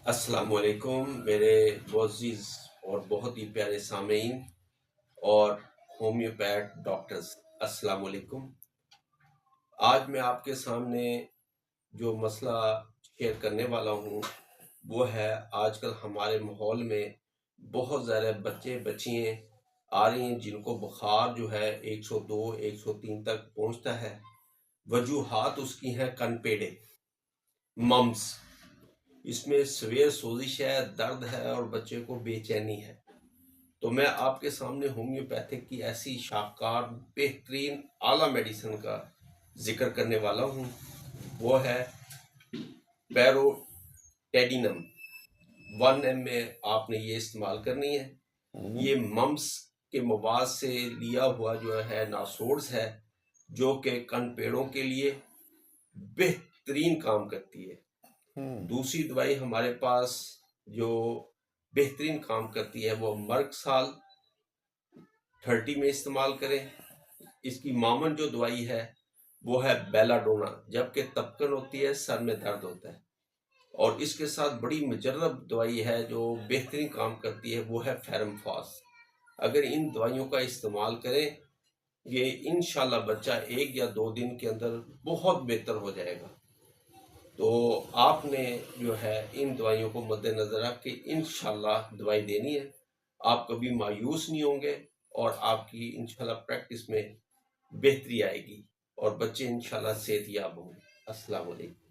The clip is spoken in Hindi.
अस्सलामुअलैकुम मेरे मोअज़्ज़िज़ और बहुत ही प्यारे सामीन और होम्योपैथ डॉक्टर्स, अस्सलामुअलैकुम। आज मैं आपके सामने जो मसला शेयर करने वाला हूँ वो है आजकल हमारे माहौल में बहुत ज़्यादा बच्चे बच्चियाँ आ रही हैं जिनको बुखार जो है 102 103 तक पहुँचता है। वजूहात उसकी हैं कनपेड़े, मम्स, इसमें सवेर सोजिश है, दर्द है और बच्चे को बेचैनी है। तो मैं आपके सामने होम्योपैथिक की ऐसी शाहकार बेहतरीन आला मेडिसिन का जिक्र करने वाला हूँ। वो है पैरोटेडिनम। 1 ml में आपने ये इस्तेमाल करनी है। ये मम्स के मवाद से लिया हुआ जो है नासोर्स है, जो कि कन पेड़ों के लिए बेहतरीन काम करती है। दूसरी दवाई हमारे पास जो बेहतरीन काम करती है वो मर्कसाल 30 में इस्तेमाल करें। इसकी मामन जो दवाई है वो है बेलाडोना, जबकि तपकन होती है, सर में दर्द होता है। और इसके साथ बड़ी मुजर्रब दवाई है जो बेहतरीन काम करती है, वो है फेरमफास। अगर इन दवाइयों का इस्तेमाल करें, ये इंशाल्लाह बच्चा 1 या 2 दिन के अंदर बहुत बेहतर हो जाएगा। तो आपने जो है इन दवाइयों को मद्देनज़र रख के इंशाल्लाह दवाई देनी है। आप कभी मायूस नहीं होंगे और आपकी इंशाल्लाह प्रैक्टिस में बेहतरी आएगी और बच्चे इंशाल्लाह सेहतयाब होंगे। अस्सलाम वालेकुम।